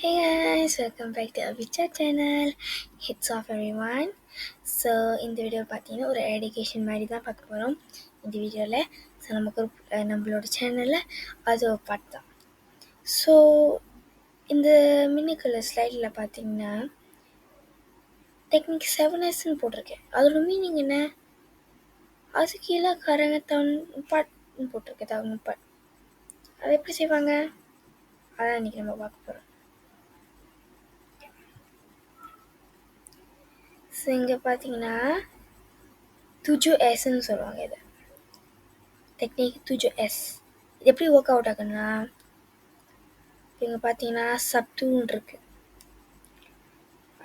Hey guys, welcome back to our Vicha channel. Hits off everyone. So இந்த video பார்த்தீங்கன்னா ஒரு education மாதிரி தான் பார்க்க போகிறோம் இந்த வீடியோவில். ஸோ நமக்கு நம்மளோட சேனலில் அது ஒரு பாட்டு தான். ஸோ இந்த மின்னிக்குள்ள ஸ்லைடில் பார்த்தீங்கன்னா டெக்னிக் 7Sன்னு போட்டிருக்கேன். அதோட மீனிங் என்ன? அது கீழே கரங்க பாட்டுன்னு போட்டிருக்கேன். தவங்க பாட்டு அதை எப்படி செய்வாங்க? அதான் இன்றைக்கி நம்ம பார்க்க போகிறோம். ஸோ இங்கே பார்த்தீங்கன்னா 7Sன்னு சொல்லுவாங்க. இதை டெக்னிக் 7S. இது எப்படி ஒர்க் அவுட் ஆகுன்னா, இங்கே பார்த்தீங்கன்னா சப்தூன் இருக்கு,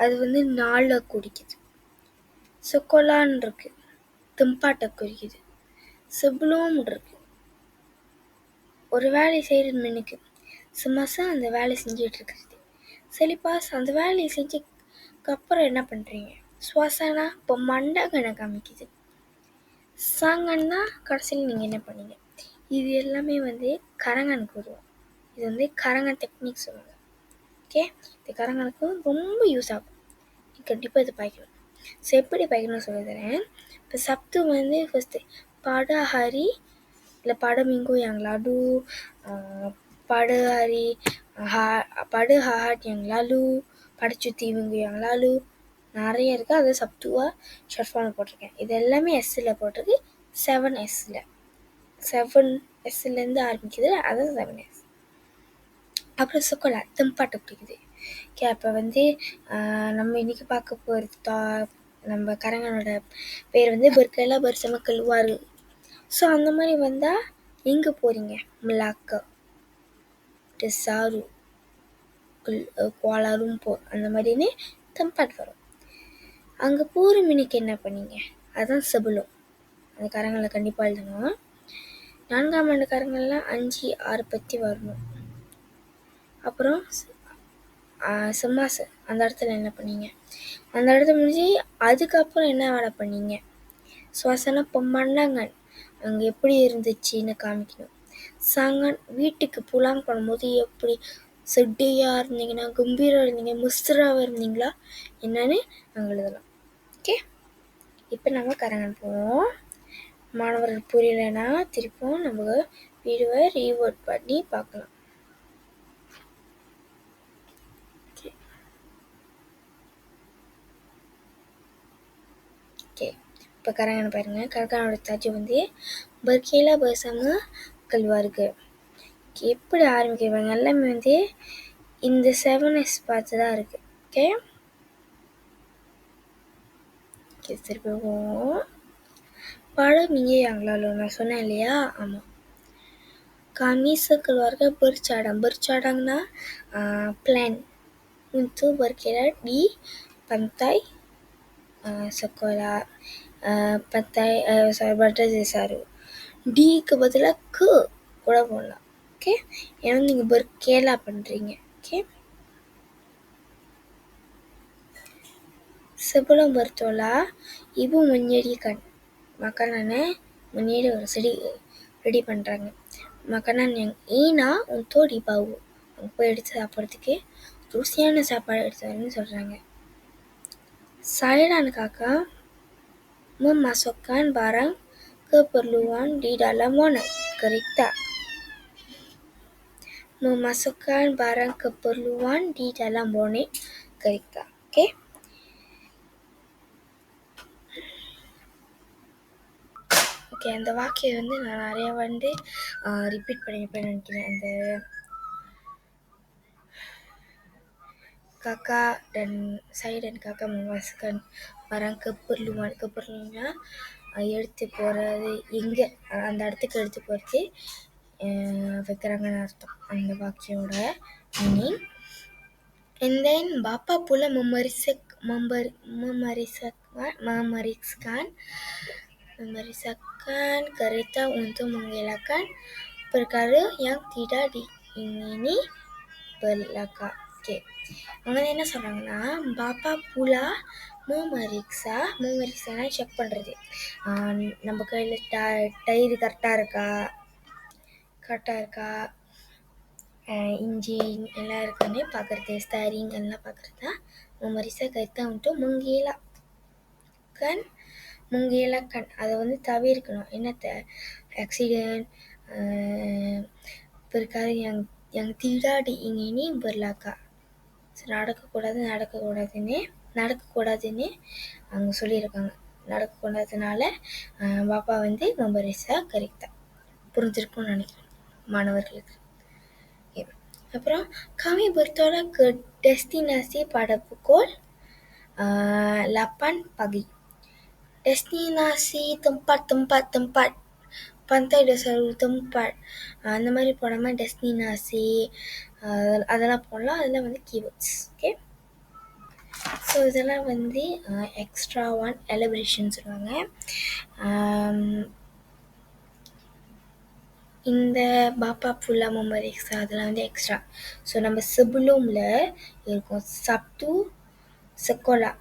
அது வந்து 4 குறிக்குது. சொக்கோலான் இருக்கு, திம்பாட்டை குறிக்குது. செபுலோம் இருக்கு, ஒரு வேலை செய்கிற மின்னுக்கு சும்மாசா அந்த வேலை செஞ்சுட்டு இருக்கிறது. செலிபாஸ் அந்த வேலையை செஞ்சதுக்கப்புறம் என்ன பண்ணுறீங்க? சுவாசானா இப்போ மண்டகனை காமிக்குது. சாங்கன்னா கடைசியில் நீங்கள் என்ன பண்ணீங்க? இது எல்லாமே வந்து கரங்கனுக்கு வருவோம். இது வந்து கரங்கன் டெக்னிக் சொல்லுவாங்க. ஓகே, இது கரங்கனுக்கு ரொம்ப யூஸ் ஆகும். நீ கண்டிப்பாக இது பாய்க்கணும். ஸோ எப்படி பாய்க்கணும்னு சொல்லி தரேன். இப்போ சப்து வந்து ஃபஸ்ட்டு படஹரி இல்லை படமிங்கோ yang lalu, படஹரி படு hot yang lalu, படச்சுத்தி மிங்கு yang lalu நிறைய இருக்குது. அதை சப்துவாக ஷார்ட் ஃபார்மில் போட்டிருக்கேன். இது எல்லாமே எஸ்ஸில் போட்டிருக்கு. 7Sல 7Sலேருந்து ஆரம்பிக்குது, அதான் 7S. அப்புறம் சொக்கோலா தெம்பாட்டை பிடிக்குது. ஓகே, அப்போ வந்து நம்ம இன்றைக்கி பார்க்க போகிறது நம்ம கரங்கனோட பேர் வந்து பெர்கேலா பெர்சம கல்வாரு. ஸோ அந்த மாதிரி வந்தால் எங்கே போகிறீங்க? மிலாக்கா, டெசாரு, கோலாலும்பூர் அந்த மாதிரின்னு தெம்பாட் வரும். அங்கே போகிற மினிக்கு என்ன பண்ணீங்க? அதுதான் செபுலம். அந்த கரங்களை கண்டிப்பாக எழுதணும். 4ஆம் ஆண்டு கரங்கள்லாம் 5, 6 பற்றி வரணும். அப்புறம் சும்மாசு அந்த இடத்துல என்ன பண்ணீங்க? அந்த இடத்துல முடிஞ்சு அதுக்கப்புறம் என்ன வேலை பண்ணீங்க? சுவாசனா பொம்மண்ணாங்கன் அங்கே எப்படி இருந்துச்சுன்னு காமிக்கணும். சாங்கன் வீட்டுக்கு புலாங் பண்ணும்போது எப்படி செட்டியாக இருந்தீங்கன்னா, கம்பீராக இருந்தீங்க, முஸ்தராக இருந்தீங்களா என்னன்னு அங்கே எழுதலாம். ஓகே, இப்போ நம்ம கரங்கன் போவோம். மாணவர்கள் புரியலைன்னா திருப்பும் நம்ம வீடியோவை ரீவர்ட் பண்ணி பார்க்கலாம். ஓகே, இப்போ கரங்கனை பாருங்க. கரங்கனோட தாஜ் வந்து பர்கேலா பெர்சம கல்வாருக்கு. எப்படி ஆரம்பிக்கிறாங்க? எல்லாமே வந்து இந்த 7S பார்த்து தான் இருக்குது. ஓகே, திருப்பி போவோம். படம் இங்கே ஆங்களாலோ நான் சொன்னேன் இல்லையா? ஆமாம். kami sekeluarga bercadang. Bercadangனா plan untuk bergerak di pantai sekolah, pantai Pantai Desaru. டிக்கு பதிலாக கூட போடலாம். ஓகே, ஏன்னா நீங்கள் பர்கேலா பண்ணுறீங்க. Okay, sebelum bertolak ibu menjadikan makanan முன்னாடி ஒரு செடி ரெடி பண்ணுறாங்க. மக்கானான் yang enak untuk dibawa, அங்கே போய் எடுத்து சாப்பிட்றதுக்கு ருசியான சாப்பாடு எடுத்து வரணும்னு சொல்கிறாங்க. Saya dan kakak memasukkan barang keperluan di dalam kereta. Memasukkan barang keperluan di dalam bonet kereta. Okay, okay, அந்த வாக்கியம் வந்து நான் நிறையா வந்து ரிப்பீட் பண்ணியிருப்பேன்னு நினைக்கிறேன். அந்த saya dan kakak memasukkan barang keperluannya எடுத்து போகிறது எங்கே அந்த இடத்துக்கு எடுத்து போகிறது வைக்கிறாங்கன்னு அர்த்தம் அந்த வாக்கியோட meaning. And then Bapak pula memeriksakan kereta untuk mengelakkan perkara yang tidak diingini berlaku. Okay, அவங்க என்ன சொல்கிறாங்கன்னா, பாப்பா புலா memeriksaனா செக் பண்ணுறது. நம்ம கையில் டயரு கரெக்டாக இருக்கா, Injin எல்லாம் இருக்குன்னு பார்க்குறது, ஸ்டேரிங் எல்லாம் பார்க்குறது தான் memeriksa kereta untuk mengelakkan அதை வந்து தவிர்க்கணும். என்னத்த? Accident, perkara yang tidak diingini berlaku. நடக்கக்கூடாதுன்னு அவங்க சொல்லியிருக்காங்க. நடக்கக்கூடாதுனால பாப்பா வந்து memeriksa kereta. புரிஞ்சிருக்கும்னு நினைக்கிறேன் மாணவர்களுக்கு. அப்புறம் kami bertolak ke destinasi pada pukul 8 pagi. Destinasi tempat pantai dasar tempat அந்த மாதிரி போடாம டெஸ்டினாசி அதெல்லாம் போடலாம். அதெல்லாம் வந்து கீவேர்ட்ஸ். ஓகே, ஸோ இதெல்லாம் வந்து எக்ஸ்ட்ரா ஒன் எலபரேஷன் சொல்லுவாங்க. இந்த பாப்பா ஃபுல்லா memeriksa அதெல்லாம் வந்து எக்ஸ்ட்ரா. ஸோ நம்ம sebelumல இருக்கும் Sabtu sekolah,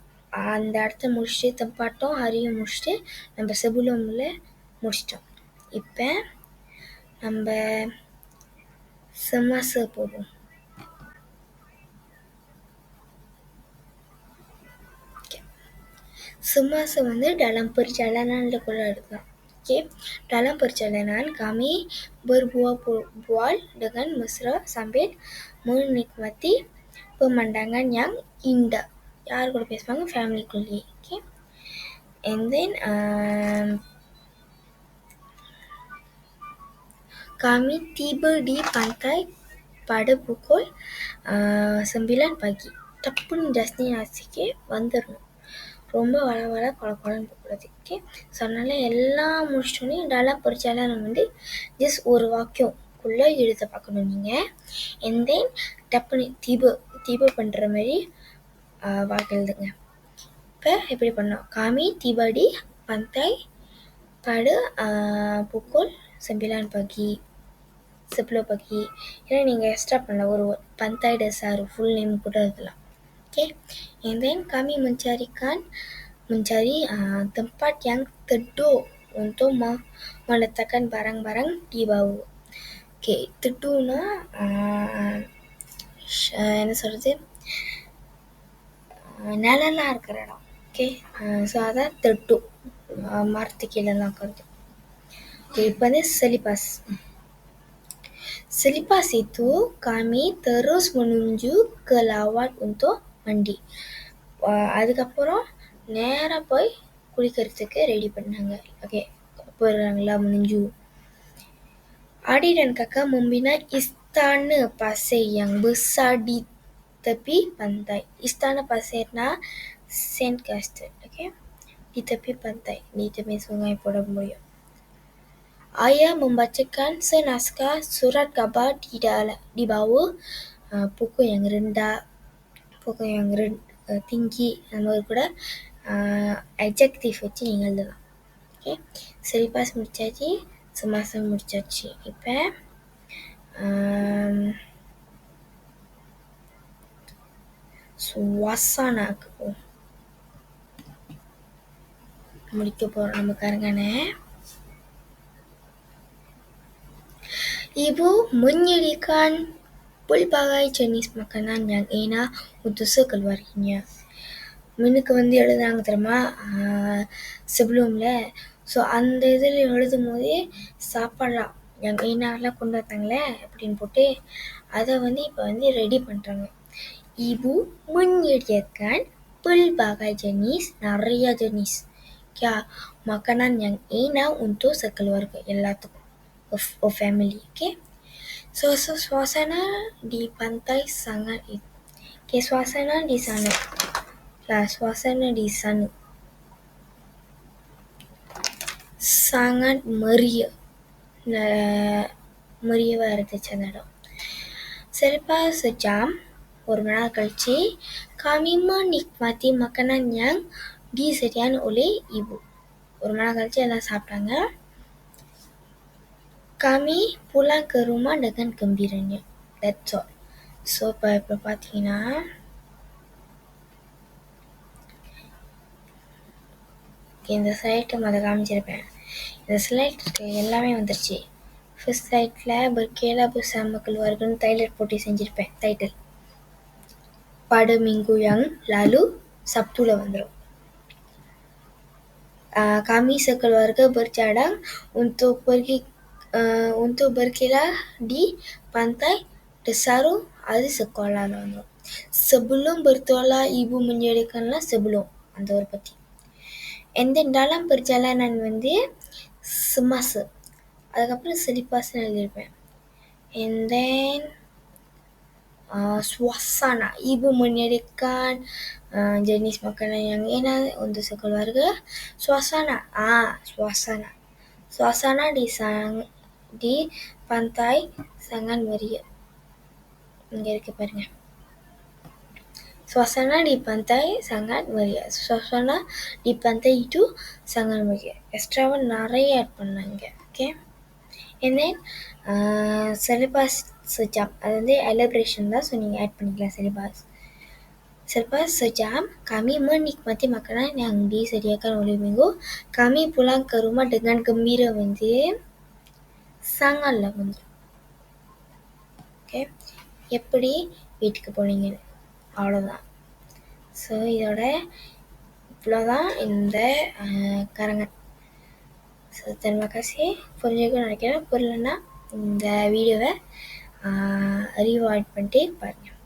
அந்த இடத்த முடிச்சுட்டு தெம்பாட்டம் ஹரியும் முடிச்சுட்டு நம்ம sebelumல முடிச்சிட்டோம். இப்போ நம்ம semasa போடுவோம். semasa வந்து dalam perjalanan கூட எடுக்கலாம். Okay. Dalam perjalanan kami berbual dengan mesra sambil menikmati pemandangan yang indah. யார் கூட பேசுவாங்க? ஃபேமிலிக்குள்ளேயே. Okay, and then kami tiba di pantai pada pukul 9 pagi. டப்புன்னு டெஸ்டினேஷனுக்கு வந்துடணும். ரொம்ப வள குழப்பம்னு போகக்கூடாது. ஓகே, ஸோ அதனால் எல்லாம் முடிச்சிட்டோன்னே டெலாம் பரிச்சாலாம் நம்ம வந்து ஜஸ்ட் ஒரு வாக்கியம்குள்ளே எழுத பார்க்கணும் நீங்கள். அண்ட் தென் டப்புன்னு தீப பண்ணுற மாதிரி வாக்கியம் எழுதுங்க. இப்போ எப்படி பண்ணோம்? kami tiba di pantai pada pukul 9 pagi. 10 pagi. ஏன்னா நீங்கள் எக்ஸ்ட்ரா பண்ணல, ஒரு pantai dasar ஃபுல் நேம் கூட எழுதலாம். Okay, and then kami mencari tempat yang teduh untuk meletakkan barang-barang di bawah. Okay, teduhனா என்ன சொல்கிறது, நிழலாக இருக்கிற இடம். ஓகே, ஸோ அதான் teduh, மரத்து கீழெல்லாம் இருக்கிறது. ஓகே, இப்போ வந்து selepas itu kami terus menuju ke laut untuk mandi. அதுக்கப்புறம் நேராக போய் குளிக்கிறதுக்கு ரெடி பண்ணாங்க. Okay, போயிடுறாங்களா? menuju. Adik dan kakak membina istana pasir yang besar di tepi pantai. Istana pasirனா sand castle. Okay, di tepi pantai, di tepi sungai போட முடியும். Ayah membacakan senaskah surat khabar di bawah pokok yang rendah, pokok yang tinggi, அந்த மாதிரி கூட adjective வச்சு நீங்கள் எழுதலாம். Okay, selepas முடிச்சாச்சு, semasa முடிச்சாச்சு. இப்போ சுவாசனாக்கு முடிக்க போகிறோம் நம்ம கருங்கண்ணே. Ibu menyediakan pelbagai jenis makanan yang enak untuk sekeluarganya. மின்னுக்கு வந்து எழுதுனாங்க தெரியுமா sebelumல. ஸோ அந்த இதில் எழுதும் போதே சாப்பாடலாம் எங்கள் ஏனாலாம் கொண்டு வந்தாங்களே அப்படின்னு போட்டு அதை வந்து இப்போ வந்து ரெடி பண்ணுறாங்க. Ibu menyediakan pelbagai jenis, நிறைய jenis makanan yang enak untuk sekeluarga, எல்லாத்துக்கும், of family. Okay, so suasana di pantai sangat okay, suasana di sana sangat meriah இருந்துச்சு அந்த இடம். Selepas sejam, ஒரு மணி நேரம் கழிச்சு, kami menikmati makanan yang disediakan oleh ibu. ஒரு மணி நேரம் கழிச்சு எல்லாம் சாப்பிட்டாங்க. Kami pulang ke rumah dengan gembiranya. That's all. So இப்போ பார்த்தீங்கன்னா இந்த ஸ்லைட்டை முதல்ல காமிச்சிருப்பேன். இந்த ஸ்லைட் எல்லாமே வந்துருச்சு. First title berkela bersama keluarga டைலர் போட்டி செஞ்சுருப்பேன். Title pada minggu yang lalu Sabtuல வந்துடும். Kami sekeluarga bercadang untuk berkela di pantai Desaru, அது sekolahல வந்துடும். Sebelum bertolak ibu menjadikanlah sebelum அந்த ஒரு பத்தி. And then dalam perjalanan வந்து semasa, அதுக்கப்புறம் selipasன்னு எழுதியிருப்பேன். And then suasana, ibu menyediakan jenis makanan yang enak untuk sekeluarga. Suasana di pantai sangat meriah. இங்க இருக்கு பாருங்க. Suasana di pantai sangat meriah. Suasana di pantai itu sangat meriah. Extra நிறைய add பண்ணாங்க. Okay. And then selepas sejam, அது வந்து elaboration தான், so நீங்கள் add பண்ணிக்கலாம் selepas sejam kami menikmati makanan yang disediakan oleh Minggu. Kami pulang ke rumah dengan gembira வந்து sangatlah வந்து. Okay, எப்படி வீட்டுக்கு போனீங்கன்னு அவ்வளோதான். ஸோ இதோட இவ்வளோதான் இந்த கரங்கன். So terima kasih. புரிஞ்சுக்கணும்னு நினைக்கிறேன். புரியலன்னா இந்த வீடியோவை ரீவாய்ட் பண்ணிட்டு பாருங்கள்.